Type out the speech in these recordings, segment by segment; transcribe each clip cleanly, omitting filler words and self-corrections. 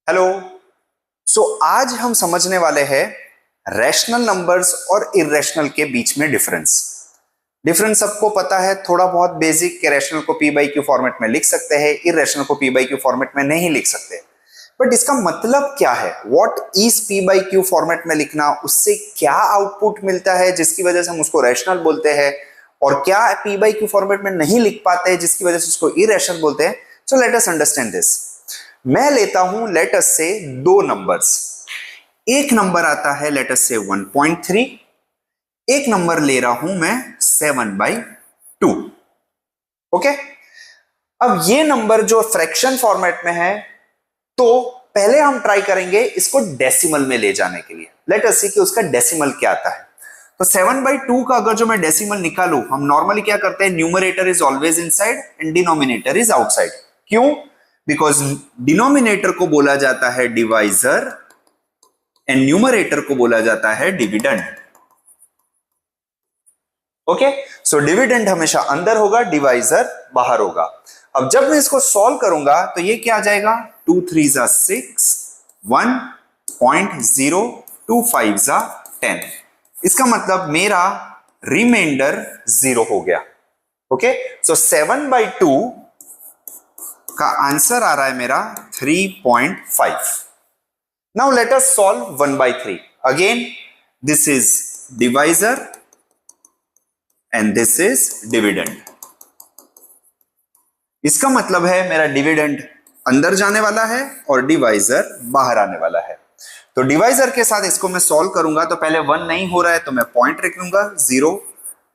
Hello. आज हम समझने वाले हैं रैशनल नंबर्स और इरेशनल के बीच में डिफरेंस। डिफरेंस सबको पता है, थोड़ा बहुत बेसिक के रैशनल को पी बाई क्यू फॉर्मेट में लिख सकते हैं, इरेशनल को पी बाई क्यू फॉर्मेट में नहीं लिख सकते। बट इसका मतलब क्या है? What is P by Q format में लिखना, उससे क्या आउटपुट मिलता है जिसकी वजह से हम उसको रैशनल बोलते हैं, और क्या पी बाई क्यू फॉर्मेट में नहीं लिख पाते हैं जिसकी वजह से उसको इरेशनल बोलते हैं। So let us understand this. मैं लेता हूं लेट अस से दो नंबर्स। एक नंबर आता है लेट अस से 1.3, एक नंबर ले रहा हूं मैं 7/2। ओके, अब ये नंबर जो फ्रैक्शन फॉर्मेट में है, तो पहले हम ट्राई करेंगे इसको डेसिमल में ले जाने के लिए। लेट अस सी कि उसका डेसिमल क्या आता है। तो 7/2 का अगर जो मैं डेसिमल निकालूं, हम नॉर्मली क्या करते हैं, numerator is always inside and denominator is outside. क्यों? बिकॉज डिनोमिनेटर को बोला जाता है डिवाइजर एंड न्यूमरेटर को बोला जाता है डिविडेंड। ओके, सो डिविडेंड हमेशा अंदर होगा, डिवाइजर बाहर होगा। अब जब मैं इसको सॉल्व करूंगा तो ये क्या आ जाएगा, 2 3 ज़ा 6, 1.0, 2 5 ज़ा 10। इसका मतलब मेरा रिमाइंडर 0 हो गया। ओके, सो 7/2 का आंसर आ रहा है मेरा 3.5। Now let us solve 1/3। Again this is divisor and this is dividend. इसका मतलब है मेरा डिविडेंड अंदर जाने वाला है और डिवाइजर बाहर आने वाला है। तो डिवाइजर के साथ इसको मैं सॉल्व करूंगा तो पहले 1 नहीं हो रहा है तो मैं पॉइंट रख लूंगा 0,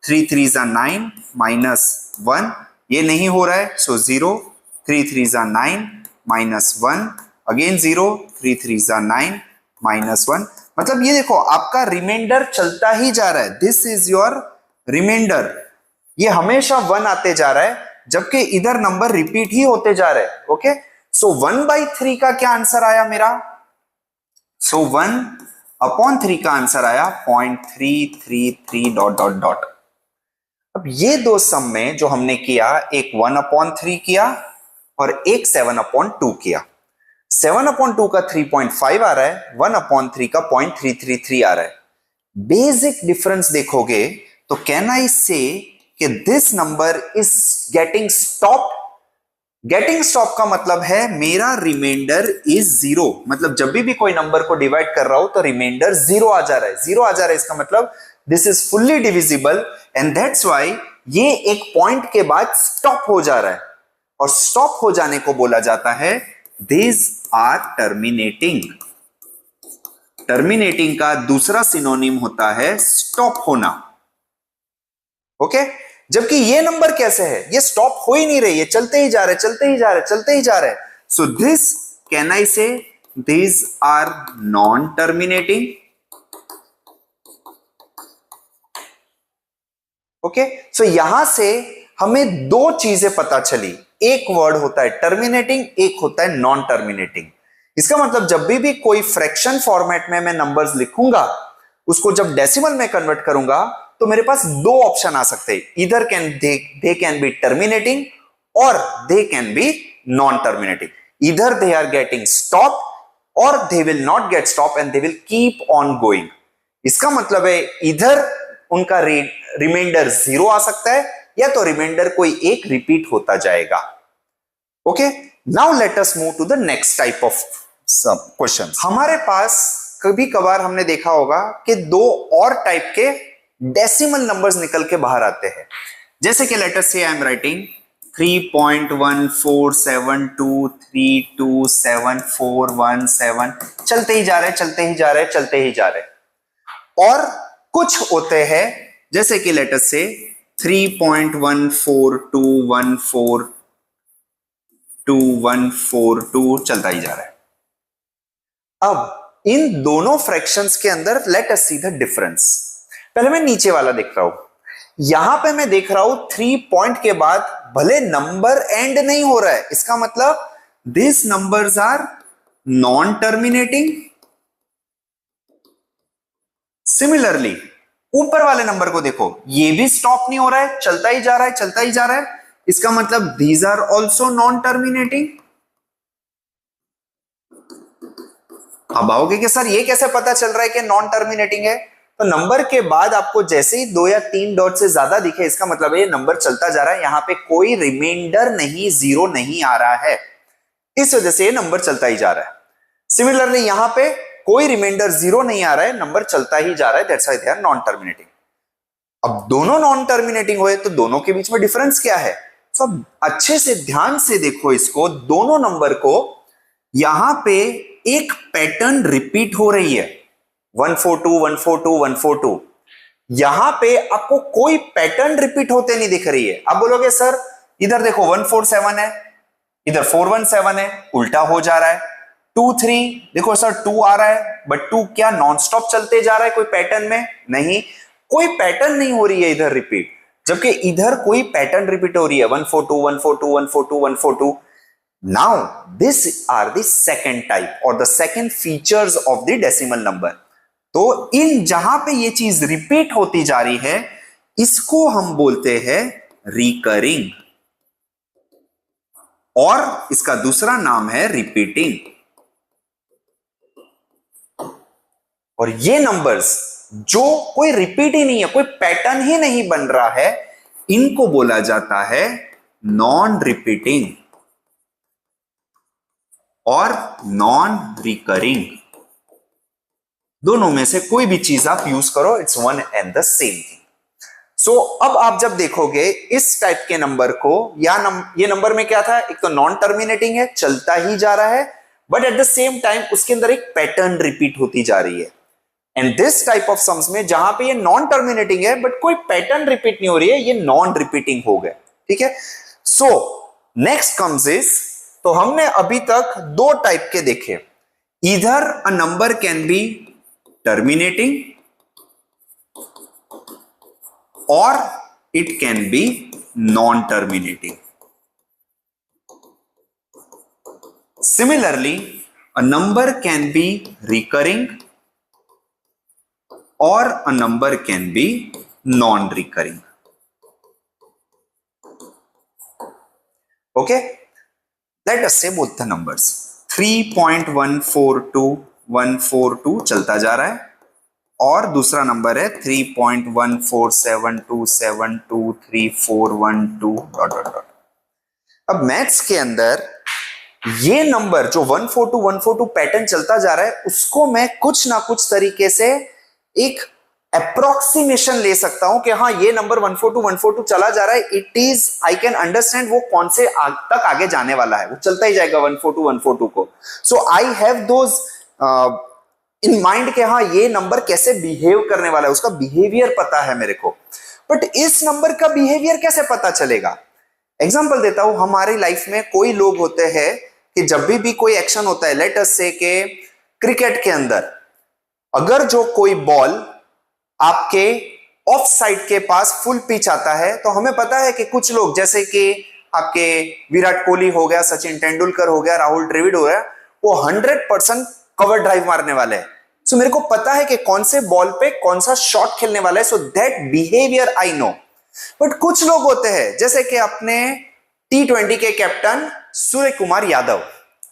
3 3 ज़ा 9 -1, ये नहीं हो रहा है सो 0, 3 3 ज़ा 9 -1, अगेन 0, 3 3 ज़ा 9 -1। मतलब ये देखो आपका रिमाइंडर चलता ही जा रहा है, दिस इज योर रिमाइंडर। ये हमेशा 1 आते जा रहा है जबकि इधर नंबर रिपीट ही होते जा रहे हैं। ओके, सो 1/3 का क्या आंसर आया मेरा? सो 1/3 का आंसर आया 0.333 डॉट डॉट डॉट। अब ये दो सम में जो हमने किया, एक 1/3 किया और एक 7/2 किया। 7/2 का 3.5 आ रहा है, 1/3 का 0.333 आ रहा है। बेसिक डिफरेंस देखोगे तो कैन आई से कि this number is getting stop. Getting stop का मतलब है मेरा रिमाइंडर इज 0। मतलब जब भी कोई नंबर को डिवाइड कर रहा हूं तो रिमाइंडर 0 आ जा रहा है, 0 आ जा रहा है। इसका मतलब this is fully divisible and that's why ये एक पॉइंट के बाद स्टॉप हो जा रहा है, और स्टॉप हो जाने को बोला जाता है दिस आर टर्मिनेटिंग। टर्मिनेटिंग का दूसरा सिनोनिम होता है स्टॉप होना। ओके, जबकि ये नंबर कैसे है, ये स्टॉप हो ही नहीं रही, ये चलते ही जा रहे, चलते ही जा रहे, चलते ही जा रहे। So this can I say these are non terminating. Okay, so यहां से हमें दो चीजें पता चली, एक वर्ड होता है टर्मिनेटिंग, एक होता है नॉन टर्मिनेटिंग। इसका मतलब जब भी कोई फ्रैक्शन फॉर्मेट में मैं नंबर्स लिखूंगा, उसको जब डेसिमल में कन्वर्ट करूंगा तो मेरे पास दो ऑप्शन आ सकते हैं, इधर दे कैन बी टर्मिनेटिंग और they can be non terminating. इधर दे आर गेटिंग स्टॉप और they will not gate stop and they will keep on going. इसका मतलब है इधर उनका रिमाइंडर 0 आ सकता है या तो रिमाइंडर कोई एक रिपीट होता जाएगा। Okay, now let us move to the next type of question. हमारे पास कभी कभार हमने देखा होगा कि दो और टाइप के डेसिमल नंबर्स निकल के बाहर आते हैं। जैसे कि लेट अस से आई एम राइटिंग 3.14723274117, चलते ही जा रहे, चलते ही जा रहे, चलते ही जा रहे। और कुछ होते हैं जैसे कि लेट अस से 3.142142142 चलता ही जा रहा है। अब इन दोनों फ्रैक्शंस के अंदर let us see the difference. पहले मैं नीचे वाला देख रहा हूं, यहां पे मैं देख रहा हूं 3 पॉइंट के बाद भले नंबर एंड नहीं हो रहा है, इसका मतलब this numbers are non terminating. Similarly ऊपर वाले नंबर को देखो, ये भी स्टॉप नहीं हो रहा है, चलता ही जा रहा है, चलता ही जा रहा है, इसका मतलब these are also non terminating. अब आओगे कि सर ये कैसे पता चल रहा है कि नॉन टर्मिनेटिंग है? तो नंबर के बाद आपको जैसे ही 2 या 3 डॉट से ज्यादा दिखे, इसका मतलब है ये नंबर चलता जा रहा है, यहां पे कोई रिमाइंडर नहीं, जीरो नहीं आ रहा है, इस वजह से ये नंबर चलता ही जा रहा है। सिमिलरली यहां पे कोई रिमाइंडर जीरो नहीं आ रहा है, नंबर चलता ही जा रहा है, that's why they are non terminating. अब दोनों नॉन टर्मिनेटिंग हुए तो दोनों के बीच में डिफरेंस क्या है? सब अच्छे से ध्यान से देखो इसको, दोनों नंबर को यहां पे एक पैटर्न रिपीट हो रही है, 142 142 142। यहां पे आपको कोई पैटर्न रिपीट होते नहीं दिख रही है। आप बोलोगे सर इधर देखो 147 है, इधर 417 है, उल्टा हो जा रहा है। 2 3 देखो सर 2 आ रहा है, बट 2 क्या नॉनस्टॉप चलते जा रहा है कोई पैटर्न में? नहीं, कोई पैटर्न नहीं हो रही है इधर रिपीट, जबकि इधर कोई पैटर्न रिपीट हो रही है, 142 142 142 142। Now this are the second type or the second features of the decimal number। तो इन जहां पे ये चीज रिपीट होती जा रही है, इसको हम बोलते हैं रिकरिंग, और इसका दूसरा नाम है रिपीटिंग। और ये नंबर्स जो कोई रिपीट ही नहीं है, कोई पैटर्न ही नहीं बन रहा है, इनको बोला जाता है नॉन रिपीटिंग और नॉन रिकरिंग। दोनों में से कोई भी चीज आप यूज करो, it's one and the same thing. So अब आप जब देखोगे इस टाइप के नंबर को, ये नंबर में क्या था, एक तो नॉन टर्मिनेटिंग है, चलता ही जा रहा है, but at the same time उसके अंदर एक पैटर्न रिपीट होती जा रही है। And this type of sums में जहां पे ये नॉन टर्मिनेटिंग है बट कोई पैटर्न रिपीट नहीं हो रही है, ये नॉन रिपीटिंग हो गया। ठीक है, सो नेक्स्ट कम्स इज, तो हमने अभी तक दो टाइप के देखे, इधर a number can be terminating or it can be non terminating. Similarly a number can be recurring or a number can be non-recurring. Okay, let us say both the numbers 3.142142 चलता जा रहा है, और दूसरा number है 3.1472723412 dot dot dot. अब maths के अंदर ये नंबर जो 142 पैटर्न चलता जा रहा है, उसको मैं कुछ ना कुछ तरीके से एक अप्रोक्सीमेशन ले सकता हूं कि हाँ ये नंबर 142 चला जा रहा है, it is I can understand वो कौन से तक आगे जाने वाला है, वो चलता ही जाएगा 142 को। So I have those in mind के हाँ ये नंबर कैसे बिहेव करने वाला है, उसका बिहेवियर पता है मेरे को। बट इस नंबर का बिहेवियर कैसे पता चलेगा? एग्जांपल देता हूं, हमारी लाइफ में कोई लोग होते हैं कि जब भी कोई एक्शन होता है, लेट अस से के क्रिकेट के अंदर अगर जो कोई बॉल आपके ऑफ साइड के पास फुल पिच आता है, तो हमें पता है कि कुछ लोग जैसे कि आपके विराट कोहली हो गया, सचिन तेंदुलकर हो गया, राहुल द्रविड़ हो गया, वो 100% कवर ड्राइव मारने वाले हैं। सो मेरे को पता है कि कौन से बॉल पे कौन सा शॉट खेलने वाला है, so that behaviour I know. But कुछ लोग होते हैं जैसे कि अपने T20 के कैप्टन सूर्य कुमार यादव,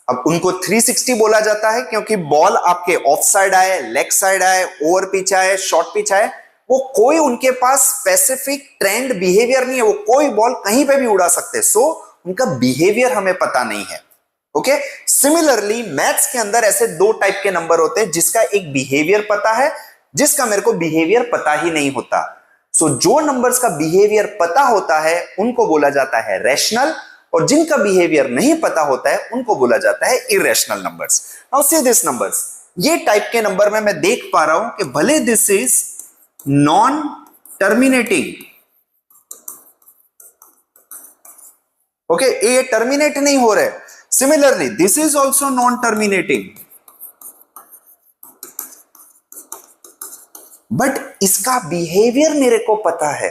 अब उनको 360 बोला जाता है क्योंकि बॉल आपके ऑफ साइड आए, लेग साइड आए, ओवर पिच आए, शॉर्ट पिच आए, वो कोई उनके पास स्पेसिफिक ट्रेंड बिहेवियर नहीं है, वो कोई बॉल कहीं पे भी उड़ा सकते, सो उनका बिहेवियर हमें पता नहीं है। ओके, सिमिलरली मैथ्स के अंदर ऐसे दो टाइप के नंबर होते हैं, जिसका एक बिहेवियर पता है, जिसका मेरे को बिहेवियर पता ही नहीं होता। सो जो नंबर्स का बिहेवियर पता होता है उनको बोला जाता है रैशनल, और जिनका बिहेवियर नहीं पता होता है उनको बोला जाता है irrational numbers. Now see this numbers, ये टाइप के नंबर में मैं देख पा रहा हूं कि भले this is non terminating, okay, ये टर्मिनेट नहीं हो रहे, similarly this is also non terminating, but इसका बिहेवियर मेरे को पता है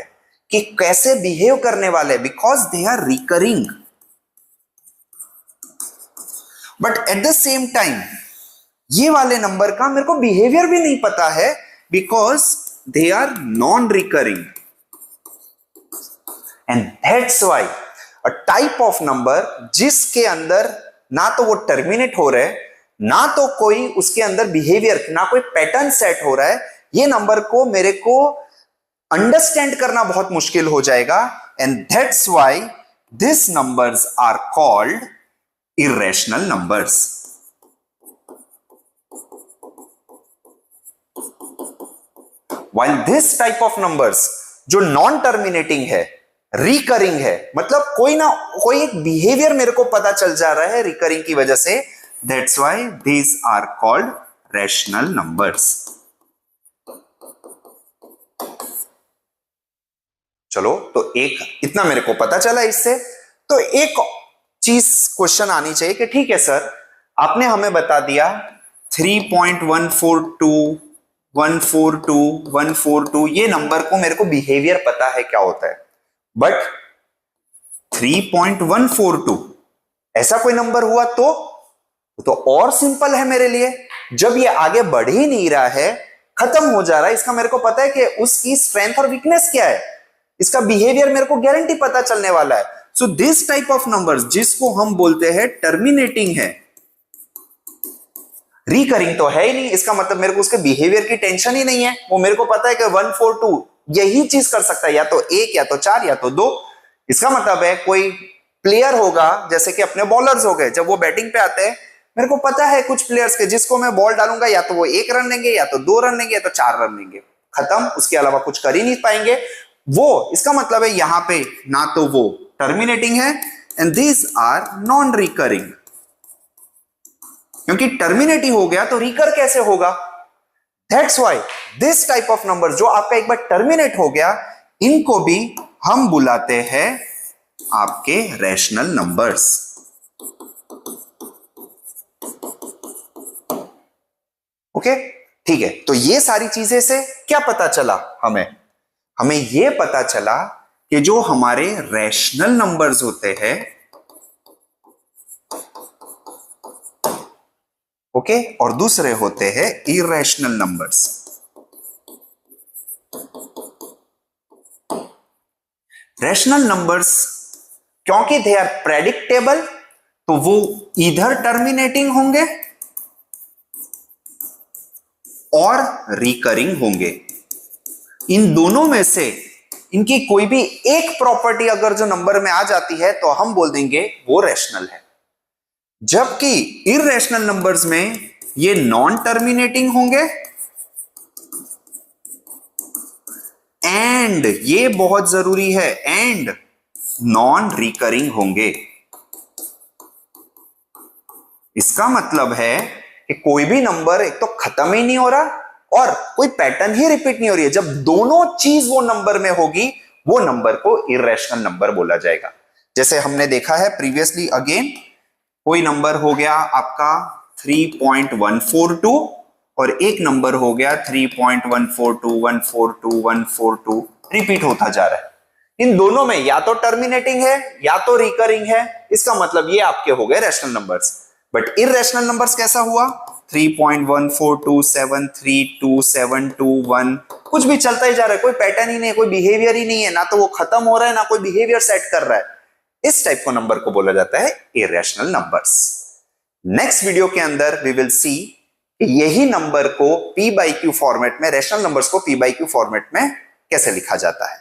कि कैसे बिहेव करने वाले, because they are recurring. But at the same time ये वाले नंबर का मेरे को बिहेवियर भी नहीं पता है, because they are non recurring. And that's why a type of number जिसके अंदर ना तो वो टर्मिनेट हो रहे, ना तो कोई उसके अंदर बिहेवियर, ना कोई पैटर्न सेट हो रहा है, ये नंबर को मेरे को अंडरस्टैंड करना बहुत मुश्किल हो जाएगा। And that's why this numbers are called irrational numbers. While this type of numbers जो नॉन टर्मिनेटिंग है, रिकरिंग है, मतलब कोई ना कोई एक बिहेवियर मेरे को पता चल जा रहा है रिकरिंग की वजह से, that's why these are called rational numbers. चलो, तो एक इतना मेरे को पता चला इससे। तो एक चीज क्वेश्चन आनी चाहिए कि ठीक है सर, आपने हमें बता दिया 3.142 142 142 ये नंबर को मेरे को बिहेवियर पता है क्या होता है, बट 3.142 ऐसा कोई नंबर हुआ तो और सिंपल है मेरे लिए। जब ये आगे बढ़ ही नहीं रहा है, खत्म हो जा रहा है, इसका मेरे को पता है कि उसकी स्ट्रेंथ और वीकनेस क्या है, इसका बिहेवियर मेरे को गारंटी पता चलने वाला है। So this type of numbers जिसको हम बोलते हैं टर्मिनेटिंग है, रिकरिंग तो है ही नहीं, इसका मतलब मेरे को उसके बिहेवियर की टेंशन ही नहीं है। वो मेरे को पता है कि 142 यही चीज कर सकता है, या तो 1 या तो 4 या तो 2। इसका मतलब है कोई प्लेयर होगा, जैसे कि अपने बॉलर्स हो गए, जब वो बैटिंग पे आते हैं, मेरे को पता है कुछ प्लेयर्स के जिसको मैं बॉल डालूंगा या तो वो 1 रन लेंगे, या तो 2 रन लेंगे, या तो 4 रन लेंगे, खत्म, उसके अलावा कुछ कर ही नहीं पाएंगे वो। इसका मतलब है यहां पे ना तो वो टर्मिनेटिंग है, and these are non recurring. क्योंकि टर्मिनेटिव हो गया तो रिकर कैसे होगा? That's why this type of number जो आपका एक बार टर्मिनेट हो गया, इनको भी हम बुलाते हैं आपके रैशनल नंबर्स। ओके, ठीक है। तो ये सारी चीजें से क्या पता चला हमें ये पता चला कि जो हमारे रैशनल नंबर्स होते हैं, ओके, और दूसरे होते हैं इरेशनल नंबर्स। रैशनल नंबर्स क्योंकि दे आर प्रेडिक्टेबल, तो वो इधर टर्मिनेटिंग होंगे और रिकरिंग होंगे। इन दोनों में से इनकी कोई भी एक प्रॉपर्टी अगर जो नंबर में आ जाती है तो हम बोल देंगे वो रैशनल है। जबकि इरेशनल नंबर्स में ये नॉन टर्मिनेटिंग होंगे एंड ये बहुत जरूरी है, एंड नॉन रिकरिंग होंगे। इसका मतलब है कि कोई भी नंबर एक तो खत्म ही नहीं हो रहा और कोई पैटर्न ही रिपीट नहीं हो रही है। जब दोनों चीज वो नंबर में होगी, वो नंबर को इरेशनल नंबर बोला जाएगा। जैसे हमने देखा है प्रीवियसली, अगेन कोई नंबर हो गया आपका 3.142 और एक नंबर हो गया 3.142 142 142, रिपीट होता जा रहा है। इन दोनों में या तो टर्मिनेटिंग है या तो रिकरिंग है। इसका मतलब ये आपके हो गए rational numbers. But irrational numbers कैसा हुआ? 3.142 732 721, कुछ भी चलता ही जा रहा है, कोई पैटर्न ही नहीं है, कोई बिहेवियर ही नहीं है, ना तो वो खत्म हो रहा है ना कोई बिहेवियर सेट कर रहा है। इस टाइप को नंबर को बोला जाता है इरेशनल नंबर्स। नेक्स्ट वीडियो के अंदर वी विल सी यही नंबर को p/q फॉर्मेट में, रैशनल नंबर्स को p/q फॉर्मेट में कैसे लिखा जाता है।